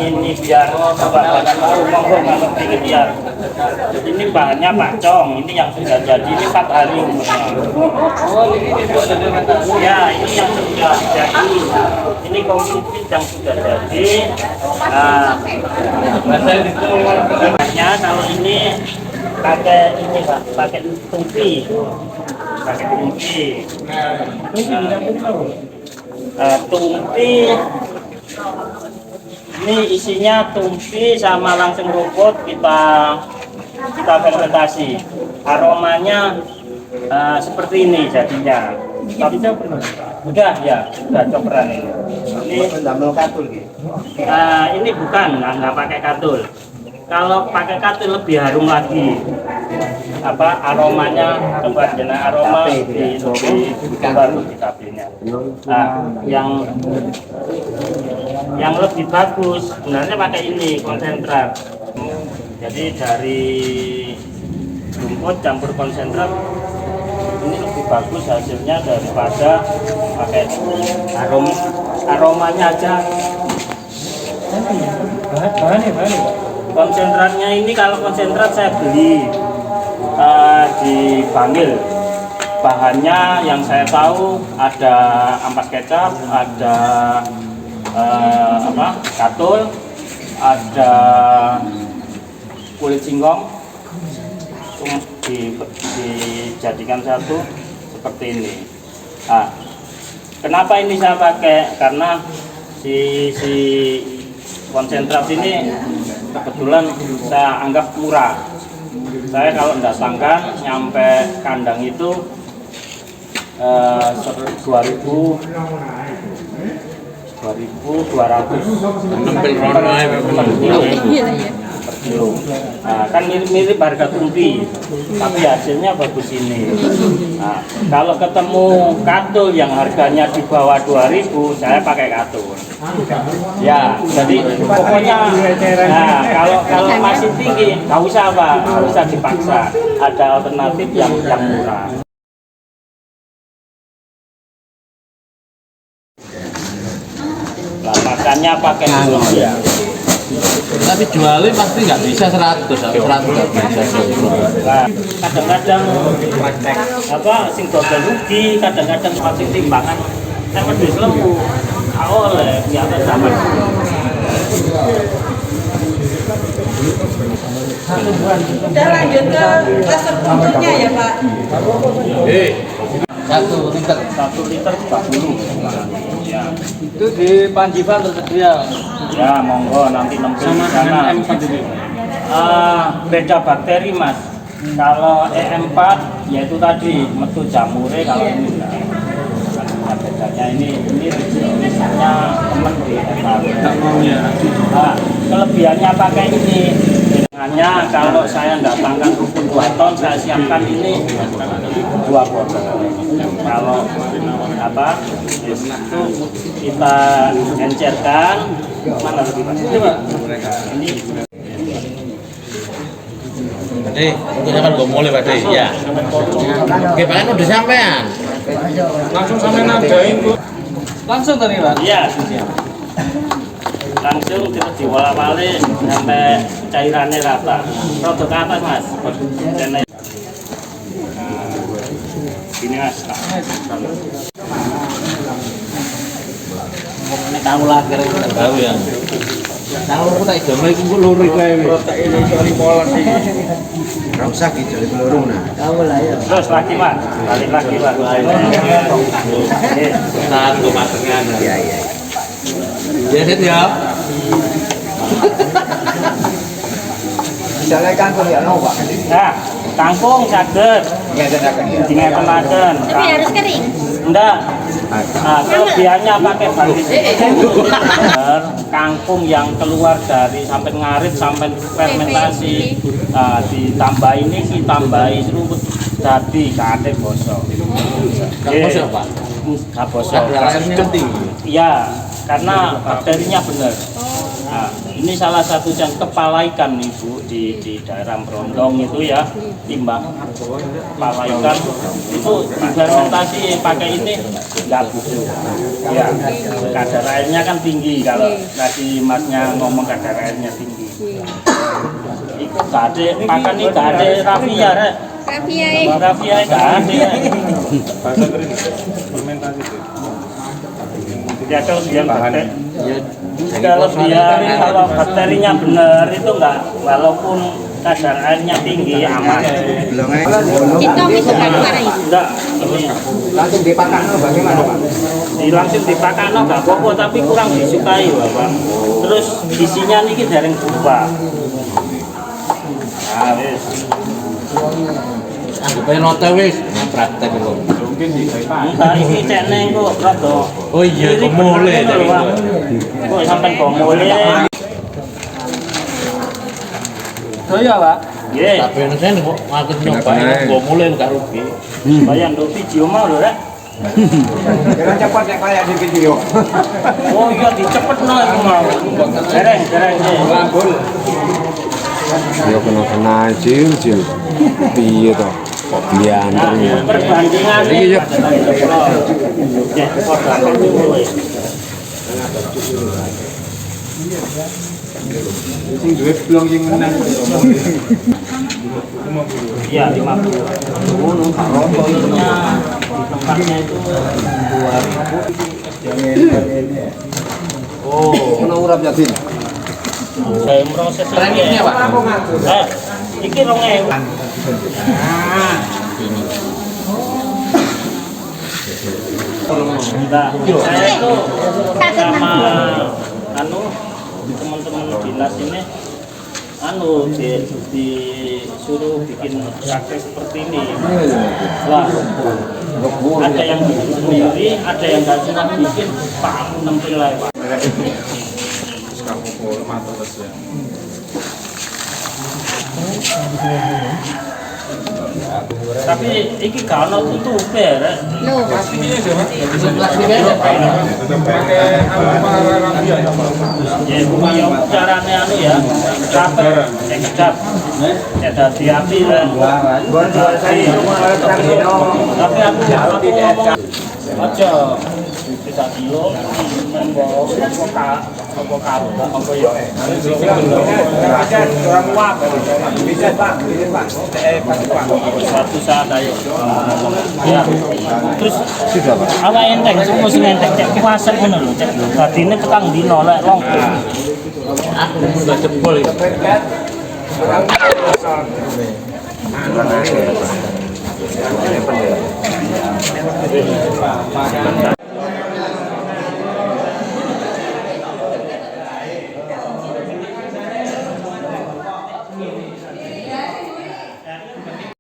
ini biar bapak tahu monggo kalau ingin lihat. Ini bahannya pakcong, ini yang sudah jadi, ini 4 hari umurnya. Ya, ini yang sudah jadi. Ini komplit yang sudah jadi. Nah, bahannya kalau ini pakai ini Pak, pakai tungki. Pakai tungki. Tungki ini isinya tungki sama langsung rumput kita fermentasi. Aromanya seperti ini jadinya. Udah ya, udah coperan ini. Ini bukan, nggak pakai katul. Kalau pakai katul lebih harum lagi. Aromanya coba jenak aroma di baru di kabinnya. Yang lebih bagus sebenarnya pakai ini konsentrat. Jadi dari rumput campur konsentrat ini lebih bagus hasilnya daripada pakai aromanya aja. Konsentratnya ini kalau konsentrat saya beli di Bangil. Bahannya yang saya tahu ada ampas kecap, ada katul, ada kulit singkong, dijadikan satu seperti ini. Nah, kenapa ini saya pakai? Karena si konsentrat ini kebetulan saya anggap murah. Saya kalau mendatangkan nyampe kandang itu 2.200 per kilo. Nah, kan mirip-mirip harga tumpi, tapi hasilnya bagus ini. Nah, kalau ketemu katul yang harganya di bawah 2.000, saya pakai katul. Ya, jadi pokoknya, nah kalau masih tinggi, nggak usah Pak, nggak usah dipaksa. Ada alternatif yang murah. Nah, makannya pakai ya. Tapi jualnya pasti nggak bisa 100 nggak bisa. Nah, kadang-kadang sing dodol rugi, kadang-kadang masih timbangan saya pedus lembu. Oleh di atas zaman. Kita lanjut ke resep berikutnya ya Pak. 1 liter 40. Ya. Itu di Panjivan tersedia. Ya, monggo nanti nempel di sana. Beda bakteri Mas. Kalau EM4 yaitu tadi metu jamure, kalau ini enggak. Bedanya ini misalnya teman di kelebihannya pakai ini. Hanya kalau saya datangkan rumput 2 ton, saya siapkan ini 2 botol. Kalau itu kita encerkan mana lebih pas? Ini Ini kan gue mulai Pak ya. Oke, Pak udah sampean. Langsung sampai nadain Bu. Langsung tadi Pak? Iya. Langsung kita diwala-wali sampai cairannya rata. Produk ke atas Mas. Ini Mas. Ini tahu lah kira-kira tahu ya. Tahu aku tak jamai ku luri kae. Protein dari pola sih. Nggak usah gitu, lebih lorong nah. Tahu lah ya. Terus lagi Mas. Balik lagi Mas. Satu masuknya. Iya. Ya set ya. Misalnya kangkung ya no Pak. Nah, kangkung saged. Ya tenakan ya. Dingeten-eten. Tapi harus kering. Enggak. Nah, kelebihannya pakai balik kangkung yang keluar dari sampai ngarit sampai fermentasi. Nah, ditambah ini ditambahi rumput jadi kate bosok. Bosok Pak. Enggak bosok. Airnya tinggi. Iya, karena bakterinya benar. Nah, ini salah satu kepala ikan ibu di daerah Brondong itu ya, timbang kepala ikan itu fermentasi pakai ini nggak butuh. Ya, kadar airnya kan tinggi kalau tadi masnya ngomong kadar airnya tinggi. Itu nggak ada pakan ini nggak ada rafia, rek. Rafia nggak ada. Fermentasi itu. Ya kalau dia kalau bakterinya benar itu enggak, walaupun kadar airnya tinggi aman. Hitam itu kan warna itu. Enggak, ini Langsung dipakan bagaimana Pak? langsung dipakai enggak apa-apa tapi kurang disukai Bapak. Terus isinya niki dereng berubah. Nah, wis. Anggap aja note wis, praktek lho. Enggak, iki cek neng kok rada. Oh iya, kok mulai dari itu. Kok sampean kok mulai. Oh iya, Pak. Nggih. Tapi ini saya kok ngaget nyobain, kok mulai gak rugi. Bayang do video mau lho, Rek. Jangan cepat nek kayak di video. Oh iya dicepetno iku mau. Dereng nggih. Ya kena cil. Piye to? Kok bianter ya. Perbandingan Iki ya. Ya, padha dulu. Sing duwe blong sing menang. Iya, 50. Ngono, Pak Romo ininya di tempatnya itu 2000. Oh, Ono urap yatin. saya proses Trennya Pak. Iki 2000. Enggak, saya itu sama teman-teman dinas ini disuruh bikin praktek seperti ini. Lah, ada yang bikin sendiri, ada yang nggak cuma bikin Pak nempel lah Pak. Tapi iki gak ono tutupe rek. Loh, Ya cuma yang carane anu ya. Rapet sedap. Ya dadi api rek. Tapi aku ngomong aja bisa kilo membawa apa karo apa ya. Bisa Pak, Suatu saat ayo ya. Terus apa enteng semua sing enteng cek puasa ngono lho cek dadine petang dino lek longko. Aku udah jebol itu. Pak.